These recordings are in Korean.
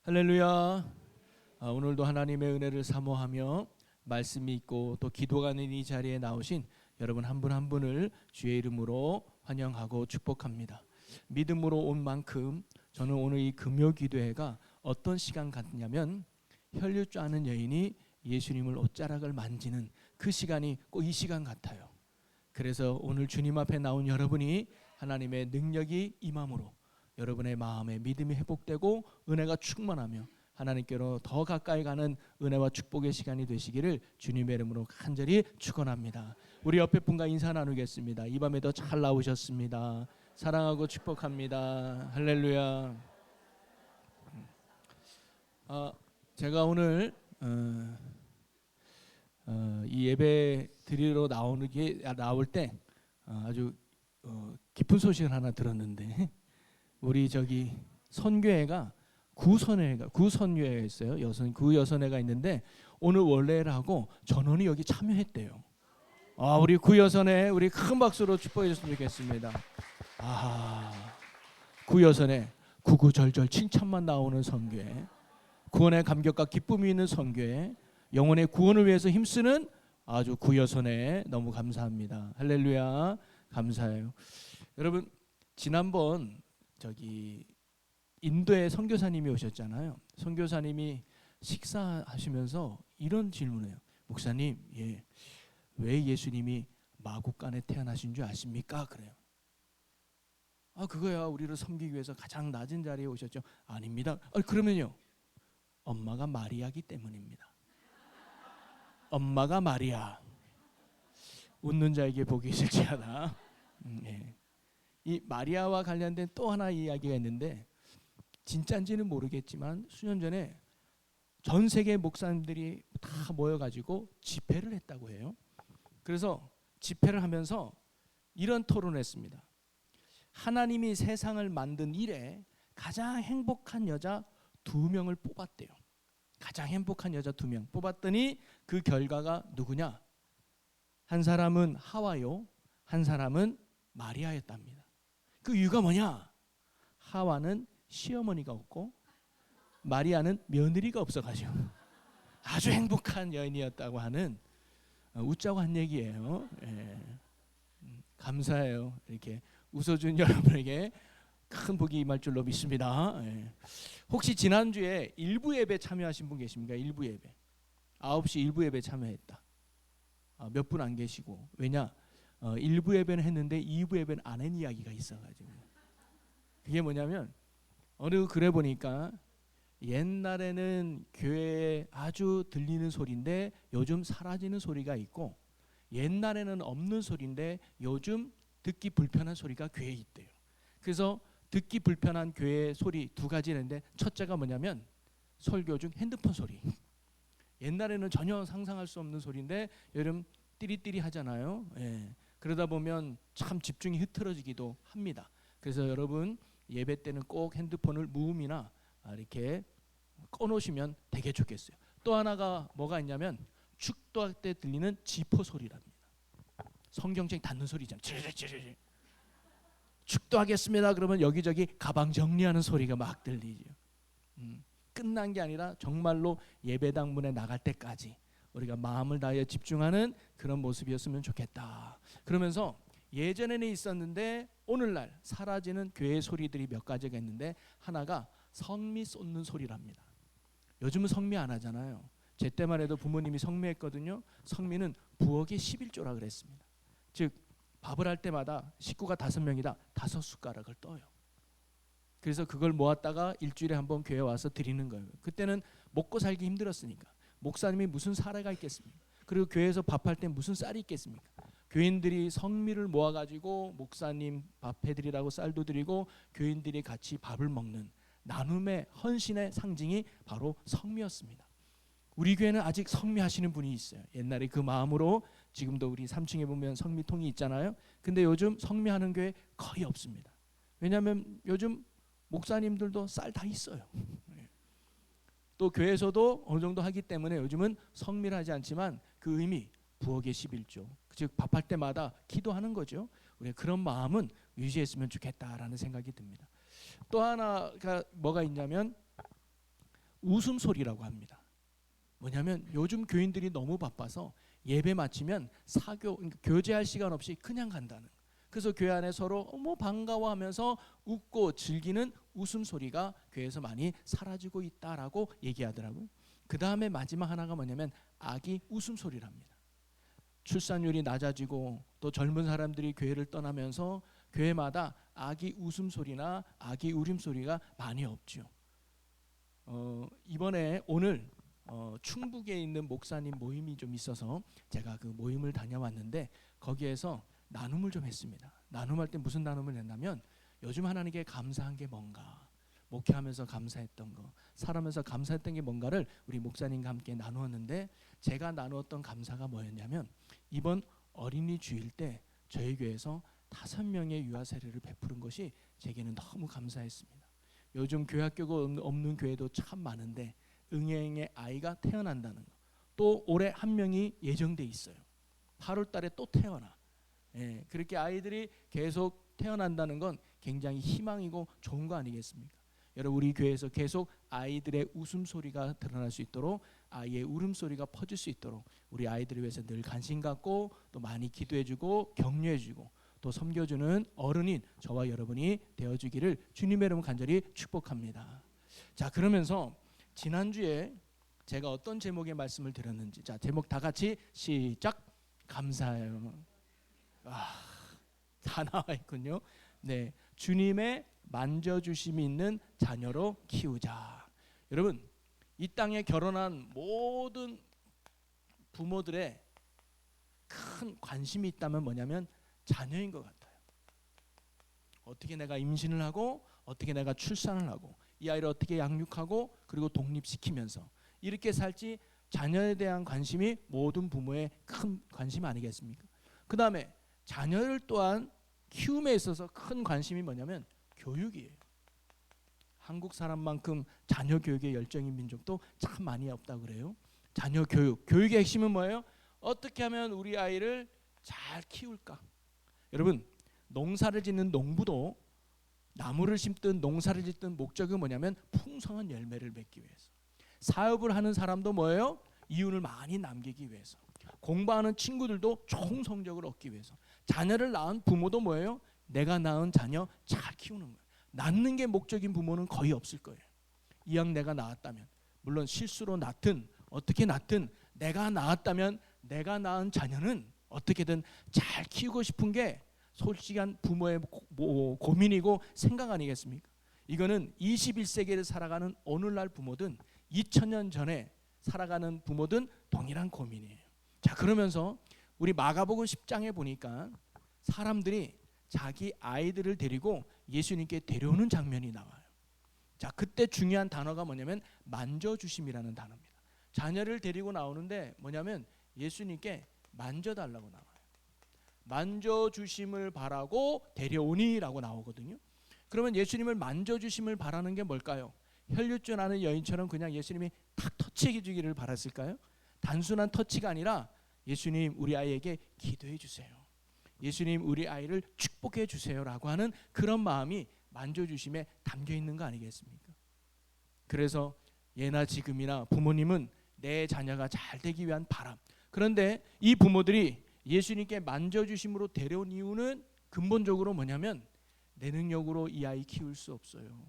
할렐루야. 오늘도 하나님의 은혜를 사모하며 말씀이 있고 또 기도가 있는 이 자리에 나오신 여러분 한 분 한 분을 주의 이름으로 환영하고 축복합니다. 믿음으로 온 만큼 저는 오늘 이 금요 기도회가 어떤 시간 같냐면 혈류좌는 여인이 예수님을 옷자락을 만지는 그 시간이 꼭 이 시간 같아요. 그래서 오늘 주님 앞에 나온 여러분이 하나님의 능력이 임함으로 여러분의 마음에 믿음이 회복되고 은혜가 충만하며 하나님께로 더 가까이 가는 은혜와 축복의 시간이 되시기를 주님의 이름으로 간절히 축원합니다. 우리 옆에 분과 인사 나누겠습니다. 이 밤에도 잘 나오셨습니다. 사랑하고 축복합니다. 할렐루야. 제가 오늘 이 예배 드리러 나올 때 아주 깊은 소식을 하나 들었는데 우리 저기 선교회가 구선교회가 있어요. 구여선회가 있는데 오늘 원래라고 전원이 여기 참여했대요. 우리 구여선회 우리 큰 박수로 축복해 줬으면 좋겠습니다. 구여선회 구구절절 칭찬만 나오는 선교회, 구원의 감격과 기쁨이 있는 선교회, 영혼의 구원을 위해서 힘쓰는 아주 구여선회 너무 감사합니다. 할렐루야. 감사해요. 여러분 지난번 저기 인도에 선교사님이 오셨잖아요. 선교사님이 식사하시면서 이런 질문해요. 목사님, 왜 예수님이 마국간에 태어나신 줄 아십니까? 그래요. 그거야 우리를 섬기기 위해서 가장 낮은 자리에 오셨죠. 아닙니다. 그러면요. 엄마가 마리아기 때문입니다. 엄마가 마리아. 웃는 자에게 복이 있을지어다. 이 마리아와 관련된 또 하나 이야기가 있는데 진짜인지는 모르겠지만 수년 전에 전 세계 목사님들이 다 모여가지고 집회를 했다고 해요. 그래서 집회를 하면서 이런 토론을 했습니다. 하나님이 세상을 만든 이래 가장 행복한 여자 2명을 뽑았대요. 가장 행복한 여자 2명 뽑았더니 그 결과가 누구냐? 한 사람은 하와요, 한 사람은 마리아였답니다. 그 이유가 뭐냐? 하와는 시어머니가 없고 마리아는 며느리가 없어가지고 아주 행복한 여인이었다고 하는 웃자고 한 얘기예요. 감사해요. 이렇게 웃어준 여러분에게 큰 복이 임할 줄로 믿습니다. 혹시 지난주에 일부 예배 참여하신 분 계십니까? 일부 예배 9시 일부 예배 참여했다. 몇 분 안 계시고 왜냐? 일부 예배는 했는데 2부 예배는 안 한 이야기가 있어가지고 그게 뭐냐면 어느 글에 보니까 옛날에는 교회에 아주 들리는 소리인데 요즘 사라지는 소리가 있고 옛날에는 없는 소리인데 요즘 듣기 불편한 소리가 교회에 있대요. 그래서 듣기 불편한 교회 소리 2가지인데 첫째가 뭐냐면 설교 중 핸드폰 소리. 옛날에는 전혀 상상할 수 없는 소리인데 요즘 띠리띠리 하잖아요. 그러다 보면 참 집중이 흐트러지기도 합니다. 그래서 여러분 예배 때는 꼭 핸드폰을 무음이나 이렇게 꺼놓으시면 되게 좋겠어요. 또 하나가 뭐가 있냐면 축도할 때 들리는 지퍼 소리랍니다. 성경책 닫는 소리잖아요. 찌르르 축도하겠습니다. 그러면 여기저기 가방 정리하는 소리가 막 들리죠. 끝난 게 아니라 정말로 예배당 문에 나갈 때까지 우리가 마음을 다해 집중하는 그런 모습이었으면 좋겠다. 그러면서 예전에는 있었는데 오늘날 사라지는 교회 소리들이 몇 가지가 있는데 하나가 성미 쏟는 소리랍니다. 요즘은 성미 안 하잖아요. 제 때만 해도 부모님이 성미했거든요. 성미는 부엌의 11조라 그랬습니다. 즉 밥을 할 때마다 식구가 5명이다 5숟가락을 떠요. 그래서 그걸 모았다가 일주일에 한 번 교회 와서 드리는 거예요. 그때는 먹고 살기 힘들었으니까. 목사님이 무슨 사례가 있겠습니까? 그리고 교회에서 밥할 때 무슨 쌀이 있겠습니까? 교인들이 성미를 모아가지고 목사님 밥 해드리라고 쌀도 드리고 교인들이 같이 밥을 먹는 나눔의 헌신의 상징이 바로 성미였습니다. 우리 교회는 아직 성미하시는 분이 있어요. 옛날에 그 마음으로 지금도 우리 3층에 보면 성미통이 있잖아요. 근데 요즘 성미하는 교회 거의 없습니다. 왜냐하면 요즘 목사님들도 쌀 다 있어요. 또 교회에서도 어느 정도 하기 때문에 요즘은 성미를 하지 않지만 그 의미 부엌의 11조 즉 밥할 때마다 기도하는 거죠. 우리 그런 마음은 유지했으면 좋겠다라는 생각이 듭니다. 또 하나가 뭐가 있냐면 웃음소리라고 합니다. 뭐냐면 요즘 교인들이 너무 바빠서 예배 마치면 교제할 시간 없이 그냥 간다는 거예요. 그래서 교회 안에 서로 반가워하면서 웃고 즐기는 웃음소리가 교회에서 많이 사라지고 있다라고 얘기하더라고요. 그 다음에 마지막 하나가 뭐냐면 아기 웃음소리랍니다. 출산율이 낮아지고 또 젊은 사람들이 교회를 떠나면서 교회마다 아기 웃음소리나 아기 울음소리가 많이 없죠. 이번에 오늘 충북에 있는 목사님 모임이 좀 있어서 제가 그 모임을 다녀왔는데 거기에서 나눔을 좀 했습니다. 나눔할 때 무슨 나눔을 했냐면 요즘 하나님께 감사한 게 뭔가, 목회하면서 감사했던 거, 살아면서 감사했던 게 뭔가를 우리 목사님과 함께 나누었는데 제가 나누었던 감사가 뭐였냐면 이번 어린이 주일 때 저희 교회에서 5명의 유아 세례를 베푸는 것이 제게는 너무 감사했습니다. 요즘 교회학교가 없는 교회도 참 많은데 응애응애 아이가 태어난다는 거, 또 올해 한 명이 예정돼 있어요. 8월 달에 또 태어나. 그렇게 아이들이 계속 태어난다는 건 굉장히 희망이고 좋은 거 아니겠습니까? 여러분 우리 교회에서 계속 아이들의 웃음소리가 드러날 수 있도록 아이의 울음소리가 퍼질 수 있도록 우리 아이들을 위해서 늘 관심 갖고 또 많이 기도해주고 격려해주고 또 섬겨주는 어른인 저와 여러분이 되어주기를 주님의 이름으로 간절히 축복합니다. 자, 그러면서 지난주에 제가 어떤 제목의 말씀을 드렸는지, 자, 제목 다 같이 시작. 감사해요. 다 나와 있군요. 네, 주님의 만져주심이 있는 자녀로 키우자. 여러분 이 땅에 결혼한 모든 부모들의 큰 관심이 있다면 뭐냐면 자녀인 것 같아요. 어떻게 내가 임신을 하고 어떻게 내가 출산을 하고 이 아이를 어떻게 양육하고 그리고 독립시키면서 이렇게 살지, 자녀에 대한 관심이 모든 부모의 큰 관심 아니겠습니까? 그 다음에 자녀를 또한 키움에 있어서 큰 관심이 뭐냐면 교육이에요. 한국 사람만큼 자녀 교육에 열정인 민족도 참 많이 없다고 그래요. 자녀 교육, 교육의 핵심은 뭐예요? 어떻게 하면 우리 아이를 잘 키울까? 여러분 농사를 짓는 농부도 나무를 심든 농사를 짓든 목적이 뭐냐면 풍성한 열매를 맺기 위해서. 사업을 하는 사람도 뭐예요? 이윤을 많이 남기기 위해서. 공부하는 친구들도 좋은 성적을 얻기 위해서. 자녀를 낳은 부모도 뭐예요? 내가 낳은 자녀 잘 키우는 거예요. 낳는 게 목적인 부모는 거의 없을 거예요. 이왕 내가 낳았다면, 물론 실수로 낳든 어떻게 낳든 내가 낳았다면 내가 낳은 자녀는 어떻게든 잘 키우고 싶은 게 솔직한 부모의 고민이고 생각 아니겠습니까? 이거는 21세기를 살아가는 오늘날 부모든 2000년 전에 살아가는 부모든 동일한 고민이에요. 자, 그러면서 우리 마가복음 10장에 보니까 사람들이 자기 아이들을 데리고 예수님께 데려오는 장면이 나와요. 자, 그때 중요한 단어가 뭐냐면 만져주심이라는 단어입니다. 자녀를 데리고 나오는데 뭐냐면 예수님께 만져달라고 나와요. 만져주심을 바라고 데려오니라고 나오거든요. 그러면 예수님을 만져주심을 바라는 게 뭘까요? 혈류증 하는 여인처럼 그냥 예수님이 탁 터치해 주기를 바랐을까요? 단순한 터치가 아니라 예수님 우리 아이에게 기도해 주세요. 예수님 우리 아이를 축복해 주세요라고 하는 그런 마음이 만져주심에 담겨 있는 거 아니겠습니까? 그래서 예나 지금이나 부모님은 내 자녀가 잘 되기 위한 바람. 그런데 이 부모들이 예수님께 만져주심으로 데려온 이유는 근본적으로 뭐냐면 내 능력으로 이 아이 키울 수 없어요.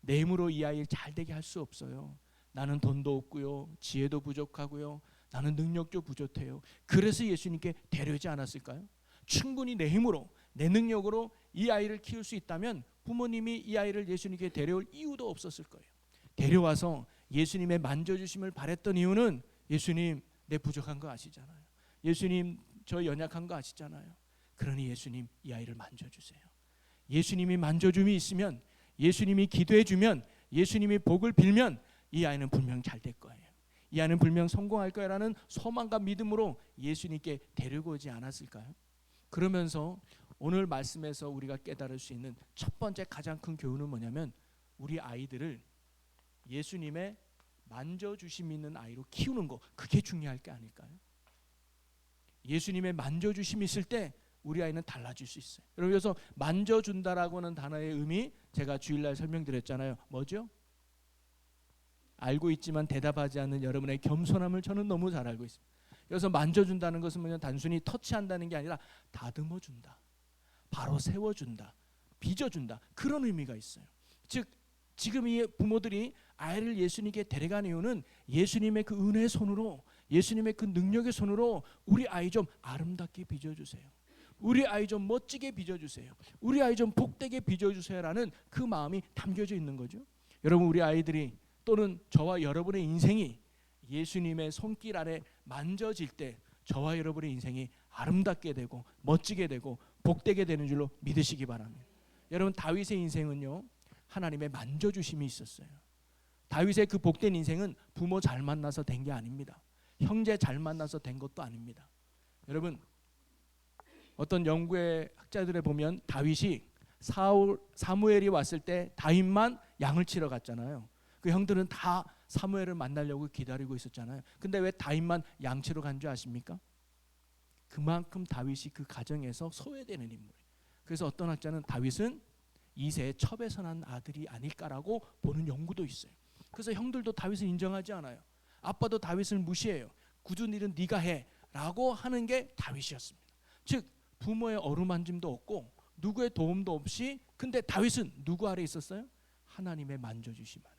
내 힘으로 이 아이를 잘 되게 할 수 없어요. 나는 돈도 없고요. 지혜도 부족하고요. 나는 능력도 부족해요. 그래서 예수님께 데려오지 않았을까요? 충분히 내 힘으로 내 능력으로 이 아이를 키울 수 있다면 부모님이 이 아이를 예수님께 데려올 이유도 없었을 거예요. 데려와서 예수님의 만져주심을 바랬던 이유는 예수님 내 부족한 거 아시잖아요. 예수님 저 연약한 거 아시잖아요. 그러니 예수님 이 아이를 만져주세요. 예수님이 만져줌이 있으면, 예수님이 기도해 주면, 예수님이 복을 빌면 이 아이는 분명 잘 될 거예요. 이 아이는 분명 성공할 거라는 소망과 믿음으로 예수님께 데리고 오지 않았을까요? 그러면서 오늘 말씀에서 우리가 깨달을 수 있는 첫 번째 가장 큰 교훈은 뭐냐면 우리 아이들을 예수님의 만져주심 있는 아이로 키우는 거, 그게 중요할 게 아닐까요? 예수님의 만져주심이 있을 때 우리 아이는 달라질 수 있어요. 여러분, 그래서 만져준다라고 하는 단어의 의미 제가 주일날 설명드렸잖아요. 뭐죠? 알고 있지만 대답하지 않는 여러분의 겸손함을 저는 너무 잘 알고 있습니다. 여기서 만져준다는 것은 뭐냐, 단순히 터치한다는 게 아니라 다듬어준다, 바로 세워준다, 빚어준다, 그런 의미가 있어요. 즉 지금 이 부모들이 아이를 예수님께 데려간 이유는 예수님의 그 은혜의 손으로, 예수님의 그 능력의 손으로 우리 아이 좀 아름답게 빚어주세요, 우리 아이 좀 멋지게 빚어주세요, 우리 아이 좀 복되게 빚어주세요라는 그 마음이 담겨져 있는 거죠. 여러분, 우리 아이들이 또는 저와 여러분의 인생이 예수님의 손길 아래 만져질 때 저와 여러분의 인생이 아름답게 되고 멋지게 되고 복되게 되는 줄로 믿으시기 바랍니다. 여러분, 다윗의 인생은요, 하나님의 만져주심이 있었어요. 다윗의 그 복된 인생은 부모 잘 만나서 된 게 아닙니다. 형제 잘 만나서 된 것도 아닙니다. 여러분, 어떤 연구의 학자들에 보면 다윗이 사무엘이 왔을 때 다윗만 양을 치러 갔잖아요. 그 형들은 다 사무엘을 만나려고 기다리고 있었잖아요. 근데 왜 다윗만 양 치러 간 줄 아십니까? 그만큼 다윗이 그 가정에서 소외되는 인물이에요. 그래서 어떤 학자는 다윗은 이세의 첩에서 난 아들이 아닐까라고 보는 연구도 있어요. 그래서 형들도 다윗을 인정하지 않아요. 아빠도 다윗을 무시해요. 굳은 일은 네가 해라고 하는 게 다윗이었습니다. 즉 부모의 어루만짐도 없고 누구의 도움도 없이, 근데 다윗은 누구 아래 있었어요? 하나님의 만져주심 안에,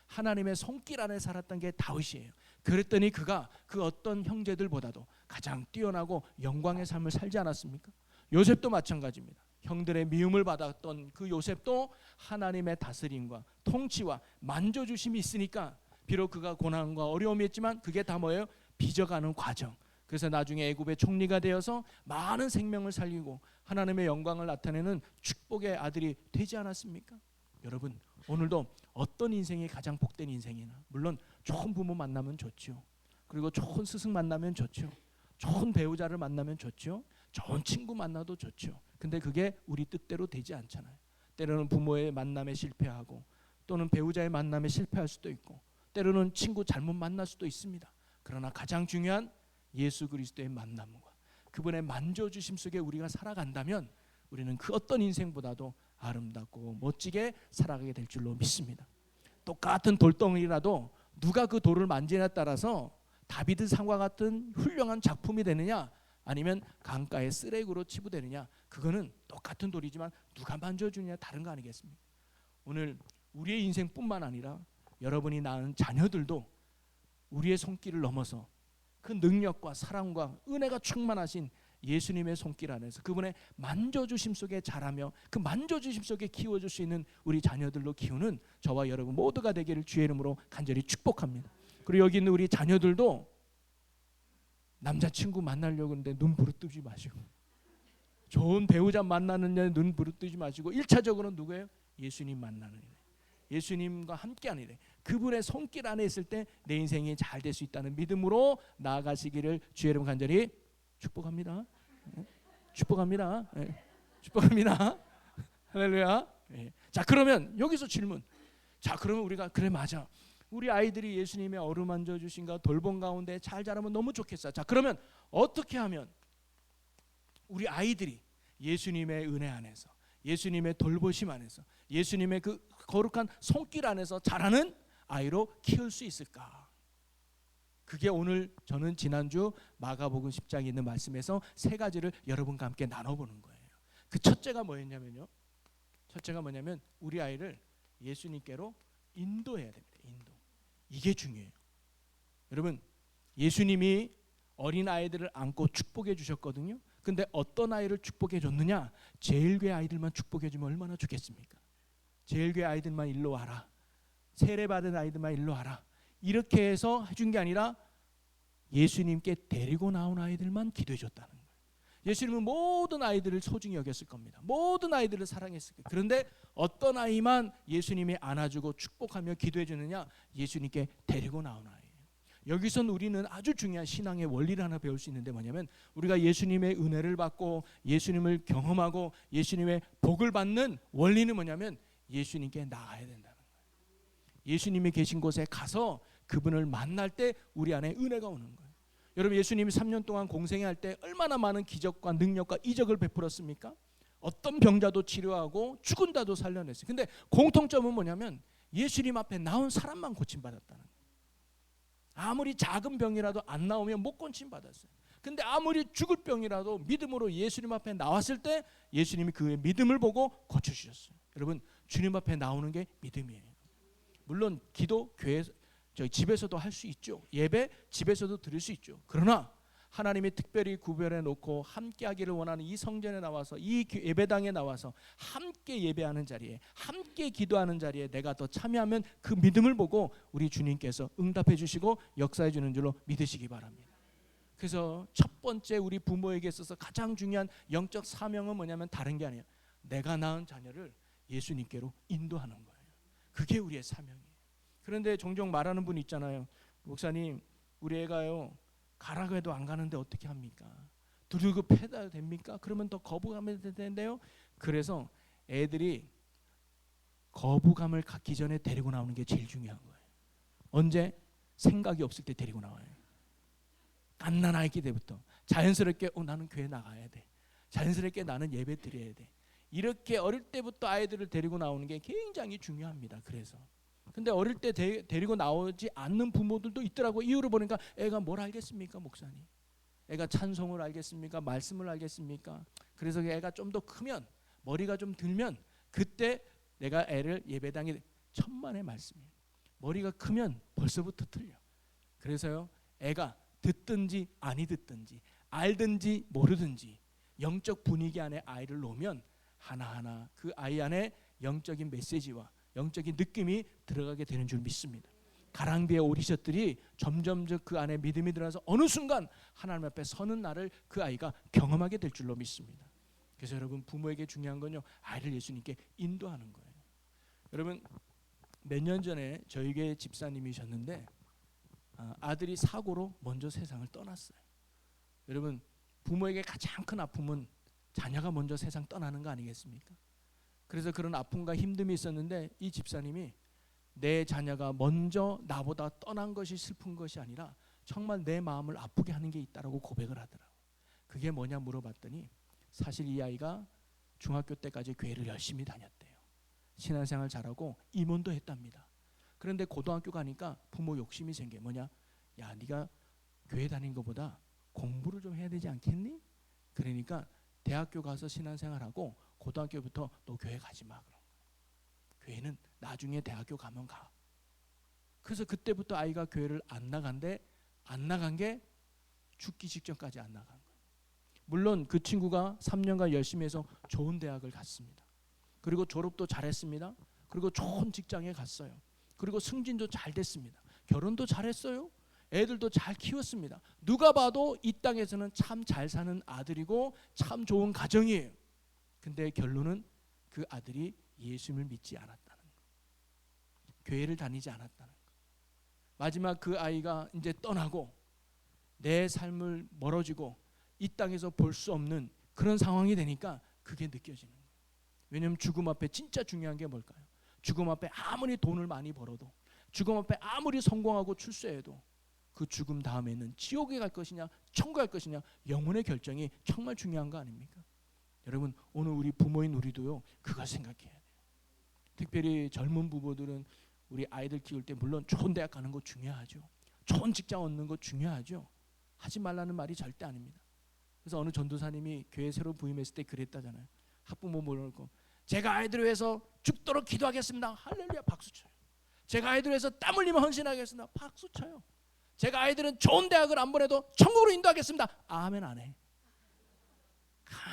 하나님의 손길 안에 살았던 게 다윗이에요. 그랬더니 그가 그 어떤 형제들보다도 가장 뛰어나고 영광의 삶을 살지 않았습니까? 요셉도 마찬가지입니다. 형들의 미움을 받았던 그 요셉도 하나님의 다스림과 통치와 만져주심이 있으니까 비록 그가 고난과 어려움이 있지만 그게 다 뭐예요? 빚어가는 과정. 그래서 나중에 애굽의 총리가 되어서 많은 생명을 살리고 하나님의 영광을 나타내는 축복의 아들이 되지 않았습니까? 여러분, 오늘도 어떤 인생이 가장 복된 인생이나, 물론 좋은 부모 만나면 좋죠. 그리고 좋은 스승 만나면 좋죠. 좋은 배우자를 만나면 좋죠. 좋은 친구 만나도 좋죠. 근데 그게 우리 뜻대로 되지 않잖아요. 때로는 부모의 만남에 실패하고, 또는 배우자의 만남에 실패할 수도 있고, 때로는 친구 잘못 만날 수도 있습니다. 그러나 가장 중요한 예수 그리스도의 만남과 그분의 만져주심 속에 우리가 살아간다면 우리는 그 어떤 인생보다도 아름답고 멋지게 살아가게 될 줄로 믿습니다. 똑같은 돌덩이라도 누가 그 돌을 만지냐에 따라서 다비드 상과 같은 훌륭한 작품이 되느냐, 아니면 강가의 쓰레기로 치부되느냐, 그거는 똑같은 돌이지만 누가 만져주느냐 다른 거 아니겠습니까? 오늘 우리의 인생뿐만 아니라 여러분이 낳은 자녀들도 우리의 손길을 넘어서 그 능력과 사랑과 은혜가 충만하신 예수님의 손길 안에서 그분의 만져주심 속에 자라며 그 만져주심 속에 키워줄 수 있는 우리 자녀들로 키우는 저와 여러분 모두가 되기를 주의 이름으로 간절히 축복합니다. 그리고 여기 있는 우리 자녀들도 남자친구 만나려고 하는데 눈 부릅뜨지 마시고, 좋은 배우자 만나는 데 눈 부릅뜨지 마시고 1차적으로 누구예요? 예수님 만나는 일, 예수님과 함께하는 일, 그분의 손길 안에 있을 때 내 인생이 잘 될 수 있다는 믿음으로 나아가시기를 주의 이름 간절히 축복합니다. 축복합니다. 축복합니다. 할렐루야. 자, 그러면 여기서 질문. 자, 그러면 우리가 그래 맞아, 우리 아이들이 예수님의 어루만져 주신가 돌봄 가운데 잘 자라면 너무 좋겠어. 자, 그러면 어떻게 하면 우리 아이들이 예수님의 은혜 안에서, 예수님의 돌보심 안에서, 예수님의 그 거룩한 손길 안에서 자라는 아이로 키울 수 있을까? 그게 오늘 저는 지난주 마가복음 10장에 있는 말씀에서 세 가지를 여러분과 함께 나눠보는 거예요. 그 첫째가 뭐였냐면요, 첫째가 뭐냐면 우리 아이를 예수님께로 인도해야 됩니다. 인도. 이게 중요해요. 여러분, 예수님이 어린 아이들을 안고 축복해 주셨거든요. 근데 어떤 아이를 축복해 줬느냐? 제일교회 아이들만 축복해 주면 얼마나 좋겠습니까? 제일교회 아이들만 일로 와라, 세례받은 아이들만 일로 와라, 이렇게 해서 해준 게 아니라 예수님께 데리고 나온 아이들만 기도해 줬다는 거예요. 예수님은 모든 아이들을 소중히 여겼을 겁니다. 모든 아이들을 사랑했을 거예요. 그런데 어떤 아이만 예수님이 안아주고 축복하며 기도해 주느냐? 예수님께 데리고 나온 아이예요. 여기선 우리는 아주 중요한 신앙의 원리를 하나 배울 수 있는데 뭐냐면, 우리가 예수님의 은혜를 받고 예수님을 경험하고 예수님의 복을 받는 원리는 뭐냐면 예수님께 나가야 된다는 거예요. 예수님이 계신 곳에 가서 그분을 만날 때 우리 안에 은혜가 오는 거예요. 여러분, 예수님이 3년 동안 공생애할 때 얼마나 많은 기적과 능력과 이적을 베풀었습니까? 어떤 병자도 치료하고 죽은 자도 살려냈어요. 근데 공통점은 뭐냐면 예수님 앞에 나온 사람만 고침받았다는 거예요. 아무리 작은 병이라도 안 나오면 못 고침받았어요. 근데 아무리 죽을 병이라도 믿음으로 예수님 앞에 나왔을 때 예수님이 그의 믿음을 보고 고쳐주셨어요. 여러분, 주님 앞에 나오는 게 믿음이에요. 물론 기도 교회에서, 저희 집에서도 할 수 있죠. 예배 집에서도 드릴 수 있죠. 그러나 하나님이 특별히 구별해 놓고 함께 하기를 원하는 이 성전에 나와서, 이 예배당에 나와서 함께 예배하는 자리에, 함께 기도하는 자리에 내가 더 참여하면 그 믿음을 보고 우리 주님께서 응답해 주시고 역사해 주는 줄로 믿으시기 바랍니다. 그래서 첫 번째 우리 부모에게 있어서 가장 중요한 영적 사명은 뭐냐면 다른 게 아니에요. 내가 낳은 자녀를 예수님께로 인도하는 거예요. 그게 우리의 사명이에요. 그런데 종종 말하는 분 있잖아요. 목사님, 우리 애가요 가라고 해도 안 가는데 어떻게 합니까? 두들겨 패다 됩니까? 그러면 더 거부감이 되는데요. 그래서 애들이 거부감을 갖기 전에 데리고 나오는 게 제일 중요한 거예요. 언제? 생각이 없을 때 데리고 나와요. 갓난아기 때부터 자연스럽게 나는 교회 나가야 돼. 자연스럽게 나는 예배 드려야 돼. 이렇게 어릴 때부터 아이들을 데리고 나오는 게 굉장히 중요합니다. 그래서 근데 어릴 때 데리고 나오지 않는 부모들도 있더라고. 이유를 보니까 애가 뭘 알겠습니까, 목사님? 애가 찬송을 알겠습니까? 말씀을 알겠습니까? 그래서 애가 좀 더 크면, 머리가 좀 들면 그때 내가 애를 예배당에, 천만의 말씀이에요. 머리가 크면 벌써부터 틀려. 그래서요, 애가 듣든지 아니 듣든지 알든지 모르든지 영적 분위기 안에 아이를 놓으면 하나하나 그 아이 안에 영적인 메시지와 영적인 느낌이 들어가게 되는 줄 믿습니다. 가랑비의 오리젖들이 점점 그 안에 믿음이 들어가서 어느 순간 하나님 앞에 서는 날을 그 아이가 경험하게 될 줄로 믿습니다. 그래서 여러분, 부모에게 중요한 건요, 아이를 예수님께 인도하는 거예요. 여러분, 몇 년 전에 저희 교회 집사님이셨는데 아들이 사고로 먼저 세상을 떠났어요. 여러분, 부모에게 가장 큰 아픔은 자녀가 먼저 세상 떠나는 거 아니겠습니까? 그래서 그런 아픔과 힘듦이 있었는데 이 집사님이 내 자녀가 먼저 나보다 떠난 것이 슬픈 것이 아니라 정말 내 마음을 아프게 하는 게 있다라고 고백을 하더라고요. 그게 뭐냐 물어봤더니 사실 이 아이가 중학교 때까지 교회를 열심히 다녔대요. 신앙생활 잘하고 임원도 했답니다. 그런데 고등학교 가니까 부모 욕심이 생겨. 뭐냐? 야, 네가 교회 다닌 것보다 공부를 좀 해야 되지 않겠니? 그러니까 대학교 가서 신앙생활하고 고등학교부터 너 교회 가지 마. 그런 거예요. 교회는 나중에 대학교 가면 가. 그래서 그때부터 아이가 교회를 안 나간 게 죽기 직전까지 안 나간 거예요. 물론 그 친구가 3년간 열심히 해서 좋은 대학을 갔습니다. 그리고 졸업도 잘했습니다. 그리고 좋은 직장에 갔어요. 그리고 승진도 잘 됐습니다. 결혼도 잘했어요. 애들도 잘 키웠습니다. 누가 봐도 이 땅에서는 참 잘 사는 아들이고 참 좋은 가정이에요. 근데 결론은 그 아들이 예수님을 믿지 않았다는 거, 교회를 다니지 않았다는 거. 마지막 그 아이가 이제 떠나고 내 삶을 멀어지고 이 땅에서 볼 수 없는 그런 상황이 되니까 그게 느껴지는 거예요. 왜냐하면 죽음 앞에 진짜 중요한 게 뭘까요? 죽음 앞에 아무리 돈을 많이 벌어도, 죽음 앞에 아무리 성공하고 출세해도 그 죽음 다음에는 지옥에 갈 것이냐 천국에 갈 것이냐, 영혼의 결정이 정말 중요한 거 아닙니까? 여러분, 오늘 우리 부모인 우리도요, 그걸 생각해야 돼요. 특별히 젊은 부부들은 우리 아이들 키울 때 물론 좋은 대학 가는 거 중요하죠. 좋은 직장 얻는 거 중요하죠. 하지 말라는 말이 절대 아닙니다. 그래서 어느 전도사님이 교회 새로 부임했을 때 그랬다잖아요. 학부모 모르고 제가 아이들을 위해서 죽도록 기도하겠습니다. 할렐루야, 박수 쳐요. 제가 아이들을 위해서 땀 흘리며 헌신하겠습니다. 박수 쳐요. 제가 아이들은 좋은 대학을 안 보내도 천국으로 인도하겠습니다. 아멘 안 해.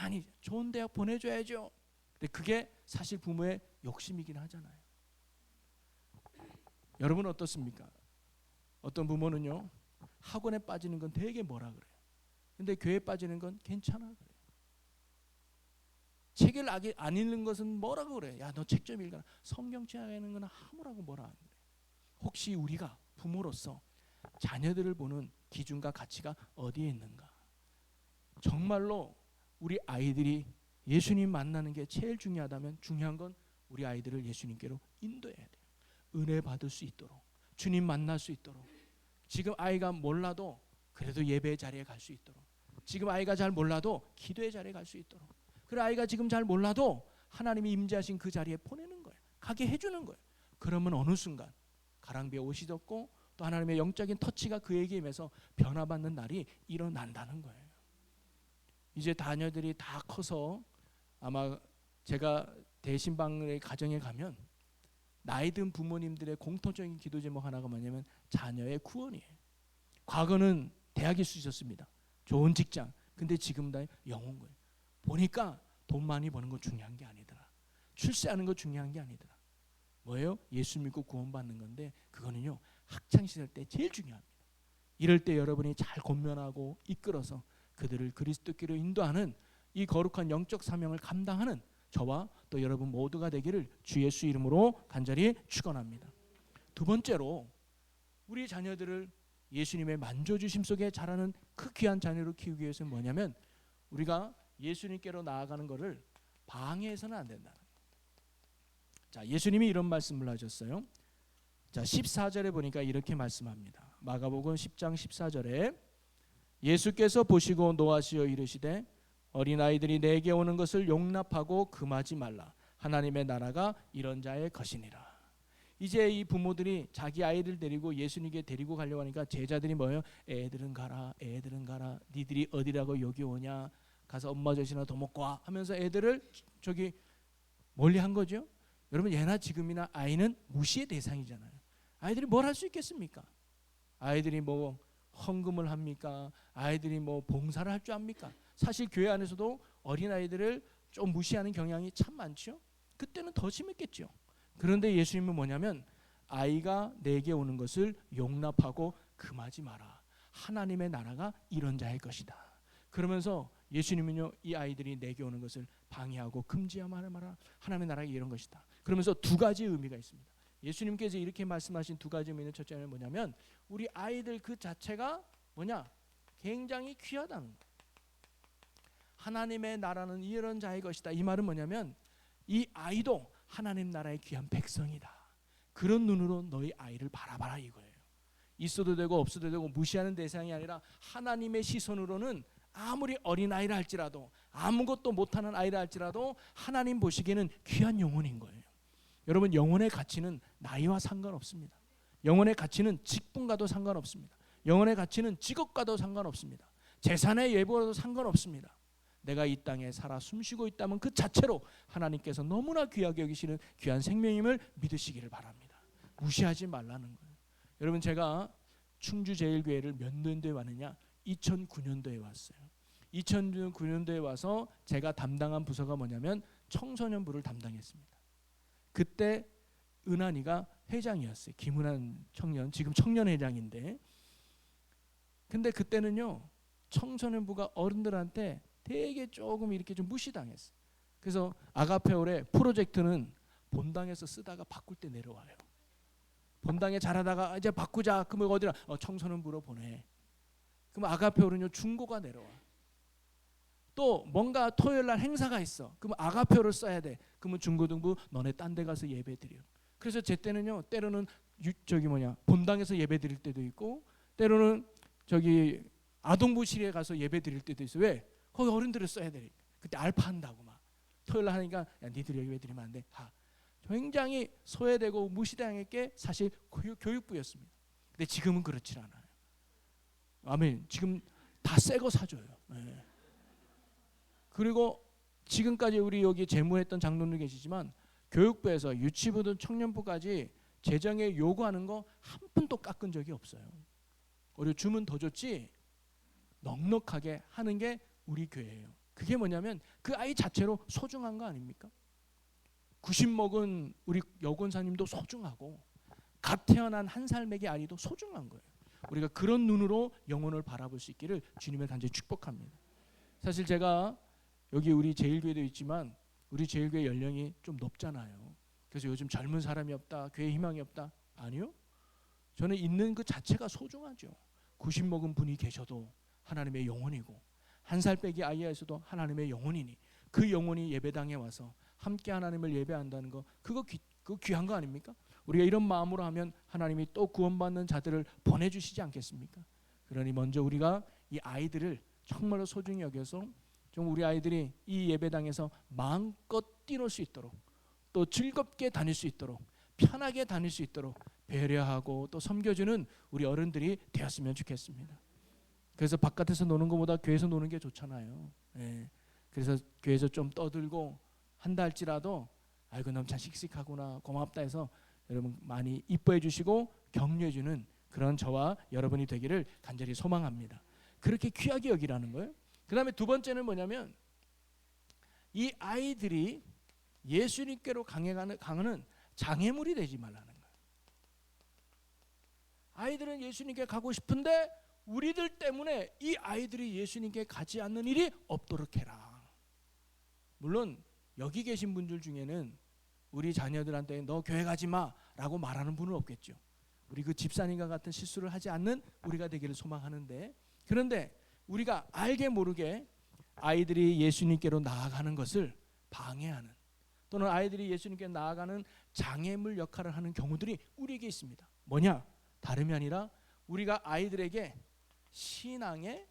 아니, 좋은 대학 보내줘야죠. 근데 그게 사실 부모의 욕심이긴 하잖아요. 여러분은 어떻습니까? 어떤 부모는요, 학원에 빠지는 건 되게 뭐라 그래요. 근데 교회에 빠지는 건 괜찮아 그래요. 책을 안 읽는 것은 뭐라고 그래. 야, 너 책 좀 읽어라. 성경 책하는 건 아무라고 뭐라 안 그래. 혹시 우리가 부모로서 자녀들을 보는 기준과 가치가 어디에 있는가? 정말로 우리 아이들이 예수님 만나는 게 제일 중요하다면 중요한 건 우리 아이들을 예수님께로 인도해야 돼요. 은혜 받을 수 있도록, 주님 만날 수 있도록. 지금 아이가 몰라도 그래도 예배의 자리에 갈 수 있도록, 지금 아이가 잘 몰라도 기도의 자리에 갈 수 있도록, 그리고 아이가 지금 잘 몰라도 하나님이 임재하신 그 자리에 보내는 거예요. 가게 해주는 거예요. 그러면 어느 순간 가랑비에 옷이 덮고 또 하나님의 영적인 터치가 그에게 임해서 변화받는 날이 일어난다는 거예요. 이제 자녀들이 다 커서 아마 제가 대신방의 가정에 가면 나이 든 부모님들의 공통적인 기도 제목 하나가 뭐냐면 자녀의 구원이에요. 과거는 대학일 수 있었습니다. 좋은 직장. 근데 지금 다 영혼 거예요. 보니까 돈 많이 버는 거 중요한 게 아니더라. 출세하는 거 중요한 게 아니더라. 뭐예요? 예수 믿고 구원받는 건데 그거는요 학창시절 때 제일 중요합니다. 이럴 때 여러분이 잘 권면하고 이끌어서 그들을 그리스도께로 인도하는 이 거룩한 영적 사명을 감당하는 저와 또 여러분 모두가 되기를 주 예수 이름으로 간절히 축원합니다. 두 번째로 우리 자녀들을 예수님의 만져주심 속에 자라는 그 귀한 자녀로 키우기 위해서는 뭐냐면 우리가 예수님께로 나아가는 것을 방해해서는 안 된다는 거예요. 자, 예수님이 이런 말씀을 하셨어요. 자, 14절에 보니까 이렇게 말씀합니다. 마가복음 10장 14절에 예수께서 보시고 노하시어 이르시되 어린아이들이 내게 오는 것을 용납하고 금하지 말라. 하나님의 나라가 이런 자의 것이니라. 이제 이 부모들이 자기 아이들 데리고 예수님께 데리고 가려고 하니까 제자들이 뭐예요? 애들은 가라, 애들은 가라. 니들이 어디라고 여기 오냐? 가서 엄마 젖이나 더 먹고 와 하면서 애들을 저기 멀리 한 거죠. 여러분 예나 지금이나 아이는 무시의 대상이잖아요. 아이들이 뭘 할 수 있겠습니까? 아이들이 뭐 헌금을 합니까? 아이들이 뭐 봉사를 할 줄 압니까? 사실 교회 안에서도 어린아이들을 좀 무시하는 경향이 참 많죠. 그때는 더 심했겠죠. 그런데 예수님은 뭐냐면 아이가 내게 오는 것을 용납하고 금하지 마라. 하나님의 나라가 이런 자의 것이다. 그러면서 예수님은요 이 아이들이 내게 오는 것을 방해하고 금지하지 마라. 하나님의 나라가 이런 것이다. 그러면서 두 가지 의미가 있습니다. 예수님께서 이렇게 말씀하신 두 가지 의미는 첫째는 뭐냐면 우리 아이들 그 자체가 뭐냐? 굉장히 귀하다는 거예요. 하나님의 나라는 이런 자의 것이다. 이 말은 뭐냐면 이 아이도 하나님 나라의 귀한 백성이다. 그런 눈으로 너희 아이를 바라봐라 이거예요. 있어도 되고 없어도 되고 무시하는 대상이 아니라 하나님의 시선으로는 아무리 어린아이라 할지라도 아무것도 못하는 아이라 할지라도 하나님 보시기에는 귀한 영혼인 거예요. 여러분 영혼의 가치는 나이와 상관없습니다. 영혼의 가치는 직분과도 상관없습니다. 영혼의 가치는 직업과도 상관없습니다. 재산의 예보와도 상관없습니다. 내가 이 땅에 살아 숨쉬고 있다면 그 자체로 하나님께서 너무나 귀하게 여기시는 귀한 생명임을 믿으시기를 바랍니다. 무시하지 말라는 거예요. 여러분 제가 충주제일교회를 몇 년도에 왔느냐? 2009년도에 왔어요. 2009년도에 와서 제가 담당한 부서가 뭐냐면 청소년부를 담당했습니다. 그때 은한이가 회장이었어요. 김은한 청년, 지금 청년회장인데 근데 그때는요 청소년부가 어른들한테 되게 조금 이렇게 좀 무시당했어요. 그래서 아가페올의 프로젝트는 본당에서 쓰다가 바꿀 때 내려와요. 본당에 잘하다가 이제 바꾸자. 그러면 어디라? 청소년부로 보내. 그럼 아가페올은요 중고가 내려와. 또 뭔가 토요일 날 행사가 있어. 그럼 아가페올을 써야 돼. 그러면 중고등부 너네 딴 데 가서 예배 드려. 그래서 제 때는요 때로는 본당에서 예배 드릴 때도 있고 때로는 저기 아동부실에 가서 예배 드릴 때도 있어. 왜? 거기 어른들을 써야 되니까. 그때 알파한다고 막 토요일 날 하니까 야 니들이 예배 드리면 안 돼. 굉장히 소외되고 무시당할 게 사실 교육부였습니다. 근데 지금은 그렇지 않아요. 아멘. 지금 다 새 거 사줘요. 네. 그리고 지금까지 우리 여기 재무했던 장로들 계시지만 교육부에서 유치부든 청년부까지 재정에 요구하는 거 한 푼도 깎은 적이 없어요. 오히려 주면 더 좋지 넉넉하게 하는 게 우리 교회예요. 그게 뭐냐면 그 아이 자체로 소중한 거 아닙니까? 90 먹은 우리 여권사님도 소중하고 갓 태어난 한 살 먹이 아이도 소중한 거예요. 우리가 그런 눈으로 영혼을 바라볼 수 있기를 주님의 간절히 축복합니다. 사실 제가 여기 우리 제일교회도 있지만 우리 제일교회 연령이 좀 높잖아요. 그래서 요즘 젊은 사람이 없다, 교회 희망이 없다. 아니요. 저는 있는 그 자체가 소중하죠. 90 먹은 분이 계셔도 하나님의 영혼이고 한 살 빼기 아이에서도 하나님의 영혼이니 그 영혼이 예배당에 와서 함께 하나님을 예배한다는 거 그거 귀한 거 아닙니까? 우리가 이런 마음으로 하면 하나님이 또 구원받는 자들을 보내주시지 않겠습니까? 그러니 먼저 우리가 이 아이들을 정말로 소중히 여겨서 좀 우리 아이들이 이 예배당에서 마음껏 뛰놀 수 있도록 또 즐겁게 다닐 수 있도록 편하게 다닐 수 있도록 배려하고 또 섬겨주는 우리 어른들이 되었으면 좋겠습니다. 그래서 바깥에서 노는 것보다 교회에서 노는 게 좋잖아요. 예. 그래서 교회에서 좀 떠들고 한다 할지라도 아이고 너무 참 씩씩하구나 고맙다 해서 여러분 많이 이뻐해 주시고 격려해 주는 그런 저와 여러분이 되기를 간절히 소망합니다. 그렇게 귀하게 여기라는 거예요. 그 다음에 두 번째는 뭐냐면 이 아이들이 예수님께로 강하는 장애물이 되지 말라는 거예요. 아이들은 예수님께 가고 싶은데 우리들 때문에 이 아이들이 예수님께 가지 않는 일이 없도록 해라. 물론 여기 계신 분들 중에는 우리 자녀들한테 너 교회 가지 마라고 말하는 분은 없겠죠. 우리 그 집사님과 같은 실수를 하지 않는 우리가 되기를 소망하는데, 그런데 우리가 알게 모르게 아이들이 예수님께로 나아가는 것을 방해하는 또는 아이들이 예수님께 나아가는 장애물 역할을 하는 경우들이 우리에게 있습니다. 뭐냐? 다름이 아니라 우리가 아이들에게 신앙의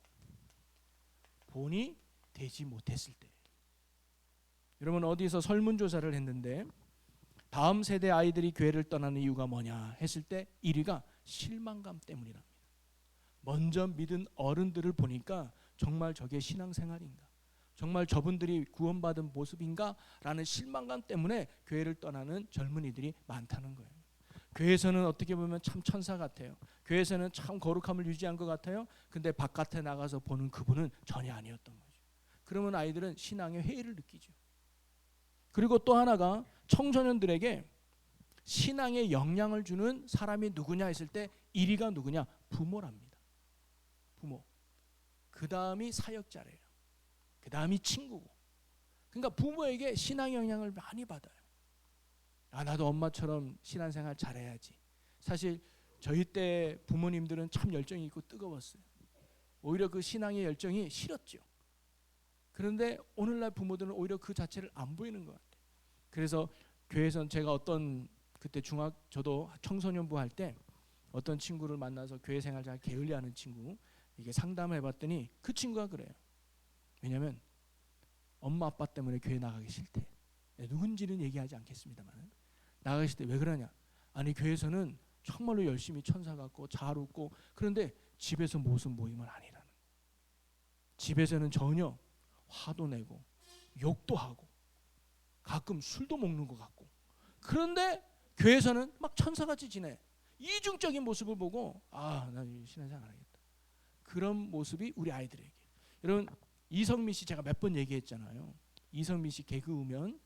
본이 되지 못했을 때. 여러분 어디서 설문조사를 했는데 다음 세대 아이들이 교회를 떠나는 이유가 뭐냐 했을 때 1위가 실망감 때문이랍니다. 먼저 믿은 어른들을 보니까 정말 저게 신앙생활인가? 정말 저분들이 구원받은 모습인가? 라는 실망감 때문에 교회를 떠나는 젊은이들이 많다는 거예요. 교회에서는 어떻게 보면 참 천사 같아요. 교회에서는 참 거룩함을 유지한 것 같아요. 근데 바깥에 나가서 보는 그분은 전혀 아니었던 거죠. 그러면 아이들은 신앙의 회의를 느끼죠. 그리고 또 하나가 청소년들에게 신앙에 영향을 주는 사람이 누구냐 했을 때 1위가 누구냐? 부모랍니다. 부모. 그 다음이 사역자래요. 그 다음이 친구고. 그러니까 부모에게 신앙 영향을 많이 받아요. 아, 나도 엄마처럼 신앙생활 잘해야지. 사실 저희 때 부모님들은 참 열정이 있고 뜨거웠어요. 오히려 그 신앙의 열정이 싫었죠. 그런데 오늘날 부모들은 오히려 그 자체를 안 보이는 것 같아요. 그래서 교회에서는 제가 그때 저도 청소년부 할 때 어떤 친구를 만나서 교회 생활 잘 게을리하는 친구 이게 상담을 해봤더니 그 친구가 그래요. 왜냐하면 엄마 아빠 때문에 교회 나가기 싫대. 누군지는 얘기하지 않겠습니다만 나가기 싫대. 왜 그러냐? 아니 교회에서는 정말로 열심히 천사 같고 잘 웃고 그런데 집에서 무슨 모임은 아니라는. 집에서는 전혀 화도 내고 욕도 하고 가끔 술도 먹는 것 같고 그런데 교회에서는 막 천사같이 지내. 이중적인 모습을 보고 아, 나 신앙생활 안 하겠다. 그런 모습이 우리 아이들에게. 여러분 이성민 씨 제가 몇 번 얘기했잖아요. 이성민 씨 개그우면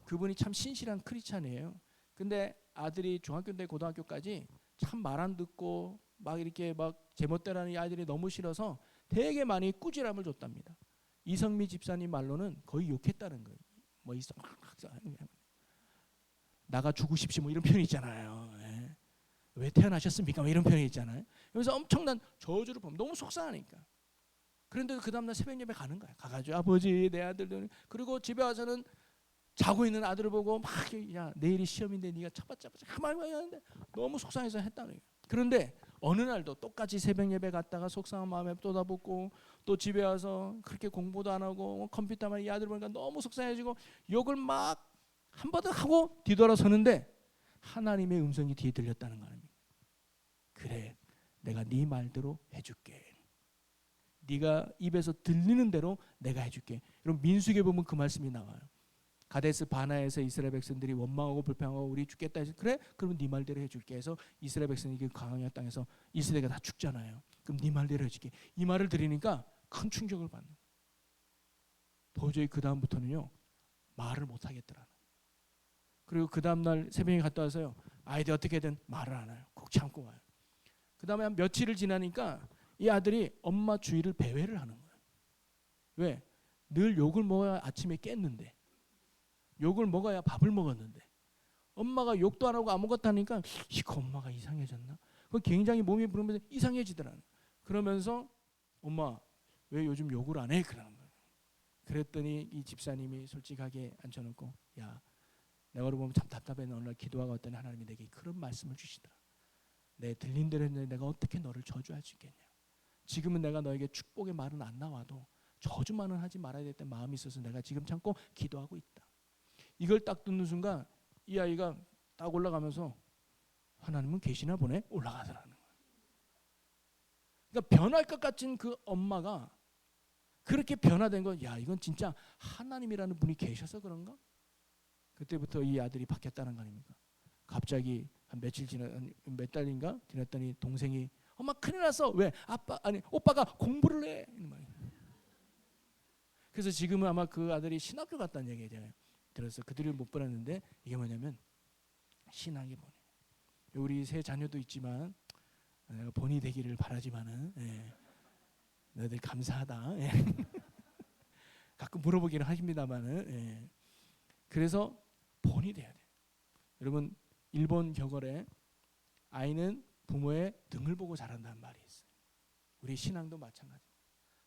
그분이 참 신실한 크리스찬이에요. 근데 아들이 중학교 때 고등학교까지 참 말 안 듣고 막 이렇게 막 제멋대로 하는 아이들이 너무 싫어서 되게 많이 꾸지람을 줬답니다. 이성미 집사님 말로는 거의 욕했다는 거예요. 뭐 나가 죽으십시오 뭐 이런 표현이 있잖아요. 예. 왜 태어나셨습니까? 뭐 이런 표현이 있잖아요. 그래서 엄청난 저주를 보면 너무 속상하니까. 그런데 그 다음날 새벽 예배 가는 거야. 가가지고 아버지 내 아들 그리고 집에 와서는 자고 있는 아들을 보고 막 야 내일이 시험인데 네가 차바차바 가만히 하는데 너무 속상해서 했다는 거예요. 그런데 어느 날도 똑같이 새벽 예배 갔다가 속상한 마음에 쏟아붓고 또 집에 와서 그렇게 공부도 안 하고 컴퓨터만 이 아들 보니까 너무 속상해지고 욕을 막 한 번 더 하고 뒤돌아서는데 하나님의 음성이 뒤에 들렸다는 거 아닙니까? 그래 내가 네 말대로 해줄게. 네가 입에서 들리는 대로 내가 해줄게. 여러분 민수기에 보면 그 말씀이 나와요. 가데스 바나에서 이스라엘 백성들이 원망하고 불평하고 우리 죽겠다 해서 그래? 그러면 네 말대로 해줄게 해서 이스라엘 백성이 그 광야 땅에서 이스라엘가 다 죽잖아요. 그럼 네 말대로 해줄게. 이 말을 들으니까 큰 충격을 받는 거예요. 도저히 그 다음부터는요 말을 못 하겠더라는. 그리고 그 다음날 새벽에 갔다 와서요 아이들 어떻게든 말을 안 해요. 꼭 참고 와요. 그 다음에 한 며칠을 지나니까 이 아들이 엄마 주의를 배회를 하는 거예요. 왜? 늘 욕을 먹어야 아침에 깼는데 욕을 먹어야 밥을 먹었는데 엄마가 욕도 안 하고 아무것도 하니까 이거 엄마가 이상해졌나? 그 굉장히 몸이 부르면서 이상해지더라는. 그러면서 엄마 왜 요즘 욕을 안 해? 그러는 거예요. 그랬더니 이 집사님이 솔직하게 앉혀놓고 야 내가 보면 참 답답해. 어느 날 기도하고 왔더니 하나님이 내게 그런 말씀을 주시더라. 내 들린 대로 했는데 내가 어떻게 너를 저주할 수 있겠냐. 지금은 내가 너에게 축복의 말은 안 나와도 저주만은 하지 말아야 될 때 마음이 있어서 내가 지금 참고 기도하고 있다. 이걸 딱 듣는 순간 이 아이가 딱 올라가면서 하나님은 계시나 보네 올라가더라는 거예요. 그러니까 변할 것 같은 그 엄마가 그렇게 변화된 건, 야, 이건 진짜 하나님이라는 분이 계셔서 그런가? 그때부터 이 아들이 바뀌었다는 거 아닙니까? 갑자기 한 며칠 몇 달인가 지났더니 동생이 엄마 큰일 났어. 왜? 오빠가 공부를 해. 그래서 지금은 아마 그 아들이 신학교 갔다는 얘기 제가 들어서 그들을 못 보냈는데, 이게 뭐냐면 신앙의 본이. 우리 세 자녀도 있지만 내가 본이 되기를 바라지만은, 너희들 감사하다. 가끔 물어보기는 하십니다만은, 그래서 본이 돼야 돼. 여러분, 일본 격언에 아이는 부모의 등을 보고 자란다는 말이 있어요. 우리 신앙도 마찬가지.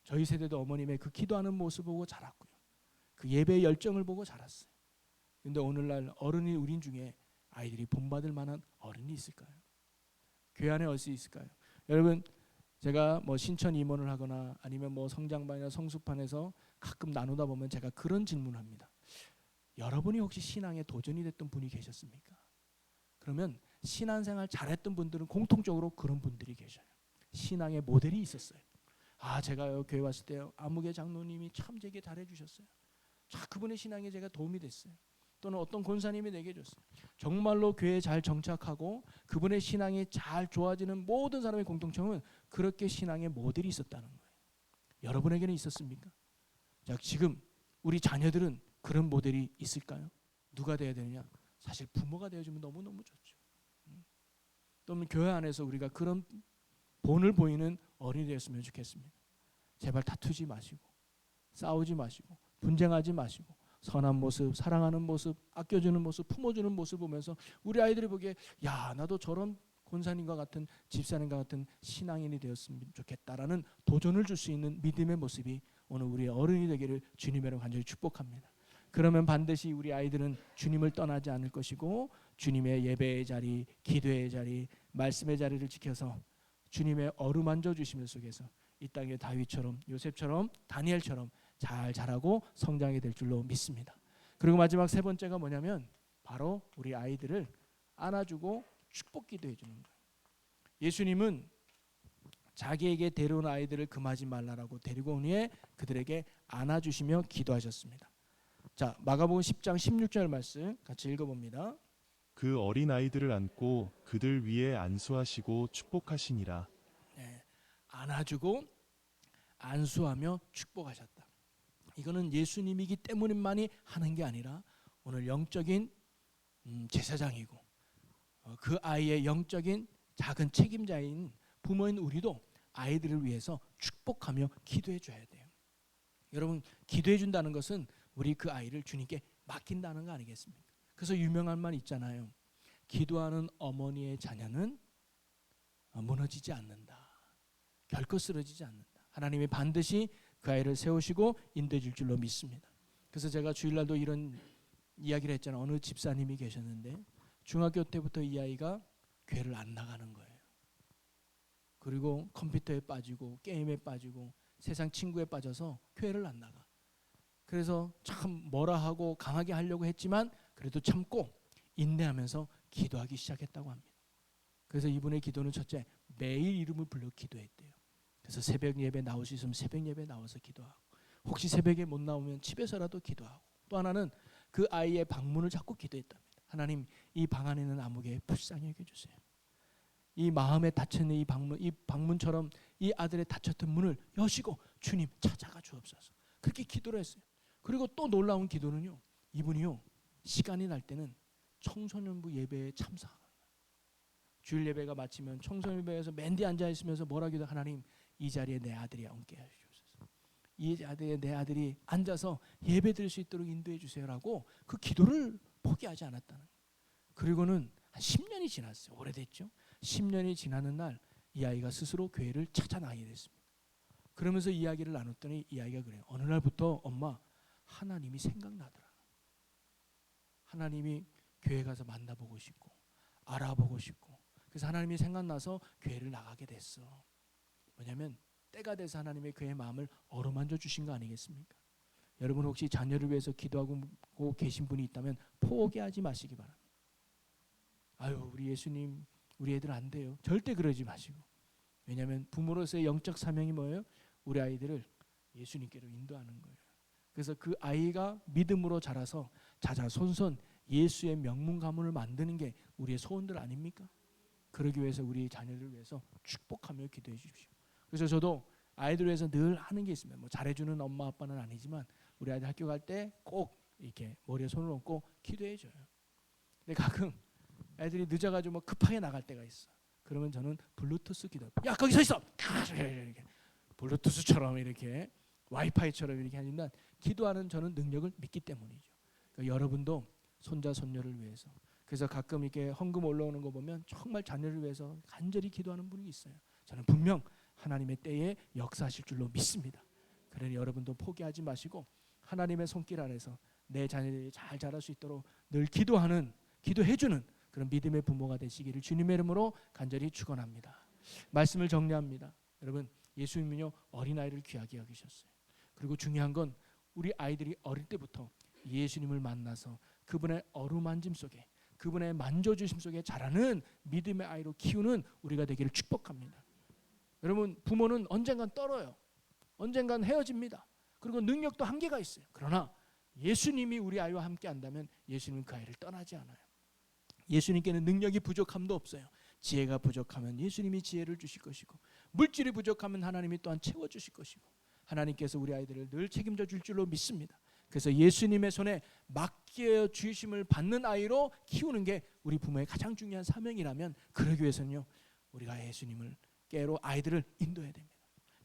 저희 세대도 어머님의 그 기도하는 모습 보고 자랐고요. 그 예배의 열정을 보고 자랐어요. 그런데 오늘날 어른이 우린 중에 아이들이 본받을 만한 어른이 있을까요? 교회 안에 어디 있을까요? 여러분, 제가 뭐 신천 임원을 하거나 아니면 뭐 성장반이나 성수판에서 가끔 나누다 보면 제가 그런 질문을 합니다. 여러분이 혹시 신앙에 도전이 됐던 분이 계셨습니까? 그러면 신앙생활 잘했던 분들은 공통적으로 그런 분들이 계셔요. 신앙의 모델이 있었어요. 제가 교회 왔을 때 아무개 장로님이 참 제게 잘해주셨어요. 그분의 신앙에 제가 도움이 됐어요. 또는 어떤 권사님이 내게 줬어요. 정말로 교회에 잘 정착하고 그분의 신앙이 잘 좋아지는 모든 사람의 공통점은 그렇게 신앙의 모델이 있었다는 거예요. 여러분에게는 있었습니까? 자, 지금 우리 자녀들은 그런 모델이 있을까요? 누가 돼야 되느냐? 사실 부모가 되어주면 너무너무 좋죠. 또는 교회 안에서 우리가 그런 본을 보이는 어린이 되었으면 좋겠습니다. 제발 다투지 마시고 싸우지 마시고 분쟁하지 마시고 선한 모습, 사랑하는 모습, 아껴주는 모습, 품어주는 모습 보면서 우리 아이들이 보기에, 야, 나도 저런 권사님과 같은 집사님과 같은 신앙인이 되었으면 좋겠다라는 도전을 줄 수 있는 믿음의 모습이 오늘 우리의 어른이 되기를 주님의 이름으로 간절히 축복합니다. 그러면 반드시 우리 아이들은 주님을 떠나지 않을 것이고 주님의 예배의 자리, 기도의 자리, 말씀의 자리를 지켜서 주님의 어루만져 주심을 속에서 이 땅의 다윗처럼, 요셉처럼, 다니엘처럼 잘 자라고 성장이 될 줄로 믿습니다. 그리고 마지막 세 번째가 뭐냐면 바로 우리 아이들을 안아주고 축복 기도해 주는 거예요. 예수님은 자기에게 데려온 아이들을 금하지 말라라고 데리고 온 후에 그들에게 안아주시며 기도하셨습니다. 자, 마가복음 10장 16절 말씀 같이 읽어봅니다. 그 어린 아이들을 안고 그들 위에 안수하시고 축복하시니라. 네, 안아주고 안수하며 축복하셨다. 이거는 예수님이기 때문만이 하는 게 아니라 오늘 영적인 제사장이고 그 아이의 영적인 작은 책임자인 부모인 우리도 아이들을 위해서 축복하며 기도해 줘야 돼요. 여러분, 기도해 준다는 것은 우리 그 아이를 주님께 맡긴다는 거 아니겠습니까? 그래서 유명한 말 있잖아요. 기도하는 어머니의 자녀는 무너지지 않는다. 결코 쓰러지지 않는다. 하나님이 반드시 그 아이를 세우시고 인도해 줄 줄로 믿습니다. 그래서 제가 주일날도 이런 이야기를 했잖아요. 어느 집사님이 계셨는데 중학교 때부터 이 아이가 교회를 안 나가는 거예요. 그리고 컴퓨터에 빠지고 게임에 빠지고 세상 친구에 빠져서 교회를 안 나가. 그래서 참 뭐라 하고 강하게 하려고 했지만 그래도 참고 인내하면서 기도하기 시작했다고 합니다. 그래서 이분의 기도는 첫째, 매일 이름을 불러 기도했대요. 그래서 새벽 예배 나올 수 있으면 새벽 예배 나와서 기도하고, 혹시 새벽에 못 나오면 집에서라도 기도하고, 또 하나는 그 아이의 방문을 자꾸 기도했답니다. 하나님, 이 방 안에 있는 아무개 불쌍히 여겨주세요. 이 마음에 닫혀있는 이 방문처럼 이 아들의 닫혔던 문을 여시고 주님 찾아가 주옵소서. 그렇게 기도를 했어요. 그리고 또 놀라운 기도는요, 이분이요 시간이 날 때는 청소년부 예배에 참석하는 거예요. 주일 예배가 마치면 청소년 예배에서 맨 뒤에 앉아 있으면서 뭐라 기도, 하나님 이 자리에 내 아들이 앉게 해주옵소서. 이 자리에 내 아들이 앉아서 예배 드릴 수 있도록 인도해 주세요라고 그 기도를 포기하지 않았다는 거예요. 그리고는 한 10년이 지났어요. 오래됐죠. 10년이 지나는 날 이 아이가 스스로 교회를 찾아 나가게 됐습니다. 그러면서 이야기를 나눴더니 이 아이가 그래요. 어느 날부터 엄마, 하나님이 생각나더라. 하나님이 교회 가서 만나보고 싶고 알아보고 싶고, 그래서 하나님이 생각나서 교회를 나가게 됐어. 뭐냐면 때가 돼서 하나님의 그의 마음을 어루만져 주신 거 아니겠습니까? 여러분 혹시 자녀를 위해서 기도하고 계신 분이 있다면 포기하지 마시기 바랍니다. 아유 우리 예수님 우리 애들 안 돼요. 절대 그러지 마시고. 왜냐하면 부모로서의 영적 사명이 뭐예요? 우리 아이들을 예수님께로 인도하는 거예요. 그래서 그 아이가 믿음으로 자라서 자자손손 예수의 명문 가문을 만드는 게 우리의 소원들 아닙니까? 그러기 위해서 우리 자녀를 위해서 축복하며 기도해 주십시오. 그래서 저도 아이들 위해서 늘 하는 게 있습니다. 뭐 잘해주는 엄마 아빠는 아니지만 우리 아이들 학교 갈 때 꼭 이렇게 머리에 손을 얹고 기도해 줘요. 근데 가끔 애들이 늦어가지고 뭐 급하게 나갈 때가 있어. 그러면 저는 블루투스 기도. 야 거기 서 있어. 이렇게 블루투스처럼 이렇게 와이파이처럼 이렇게 하지만 기도하는 저는 능력을 믿기 때문이죠. 그러니까 여러분도 손자 손녀를 위해서. 그래서 가끔 이렇게 헌금 올라오는 거 보면 정말 자녀를 위해서 간절히 기도하는 분이 있어요. 저는 분명 하나님의 때에 역사하실 줄로 믿습니다. 그러니 여러분도 포기하지 마시고 하나님의 손길 안에서 내 자녀들이 잘 자랄 수 있도록 늘 기도해주는 그런 믿음의 부모가 되시기를 주님의 이름으로 간절히 축원합니다. 말씀을 정리합니다. 여러분 예수님은요 어린아이를 귀하게 여기셨어요. 그리고 중요한 건 우리 아이들이 어릴 때부터 예수님을 만나서 그분의 어루만짐 속에 그분의 만져주심 속에 자라는 믿음의 아이로 키우는 우리가 되기를 축복합니다. 여러분 부모는 언젠간 떨어요. 언젠간 헤어집니다. 그리고 능력도 한계가 있어요. 그러나 예수님이 우리 아이와 함께 한다면 예수님은 그 아이를 떠나지 않아요. 예수님께는 능력이 부족함도 없어요. 지혜가 부족하면 예수님이 지혜를 주실 것이고 물질이 부족하면 하나님이 또한 채워주실 것이고 하나님께서 우리 아이들을 늘 책임져 줄 줄로 믿습니다. 그래서 예수님의 손에 맡겨 주심을 받는 아이로 키우는 게 우리 부모의 가장 중요한 사명이라면 그러기 위해서는요 우리가 예수님을 깨로 아이들을 인도해야 됩니다.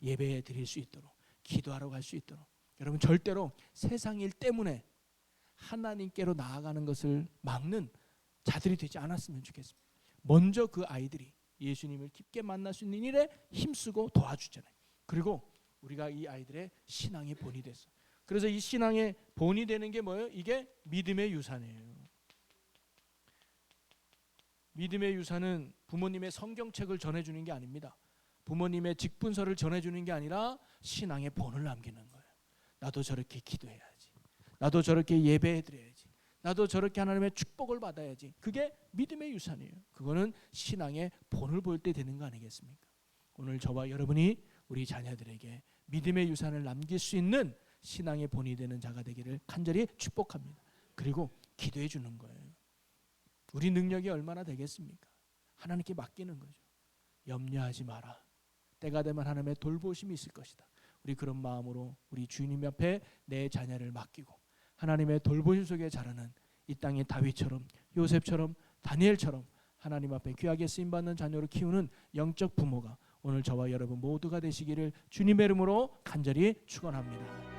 예배에 드릴 수 있도록 기도하러 갈 수 있도록 여러분 절대로 세상 일 때문에 하나님께로 나아가는 것을 막는 자들이 되지 않았으면 좋겠습니다. 먼저 그 아이들이 예수님을 깊게 만날 수 있는 일에 힘쓰고 도와주잖아요. 그리고 우리가 이 아이들의 신앙의 본이 됐어. 그래서 이 신앙의 본이 되는 게 뭐예요? 이게 믿음의 유산이에요. 믿음의 유산은 부모님의 성경책을 전해주는 게 아닙니다. 부모님의 직분서를 전해주는 게 아니라 신앙의 본을 남기는 거예요. 나도 저렇게 기도해야지. 나도 저렇게 예배해드려야지. 나도 저렇게 하나님의 축복을 받아야지. 그게 믿음의 유산이에요. 그거는 신앙의 본을 볼 때 되는 거 아니겠습니까? 오늘 저와 여러분이 우리 자녀들에게 믿음의 유산을 남길 수 있는 신앙의 본이 되는 자가 되기를 간절히 축복합니다. 그리고 기도해 주는 거예요. 우리 능력이 얼마나 되겠습니까? 하나님께 맡기는 거죠. 염려하지 마라. 때가 되면 하나님의 돌보심이 있을 것이다. 우리 그런 마음으로 우리 주님 앞에 내 자녀를 맡기고 하나님의 돌보심 속에 자라는 이 땅의 다윗처럼 요셉처럼 다니엘처럼 하나님 앞에 귀하게 쓰임받는 자녀를 키우는 영적 부모가 오늘 저와 여러분 모두가 되시기를 주님의 이름으로 간절히 축원합니다.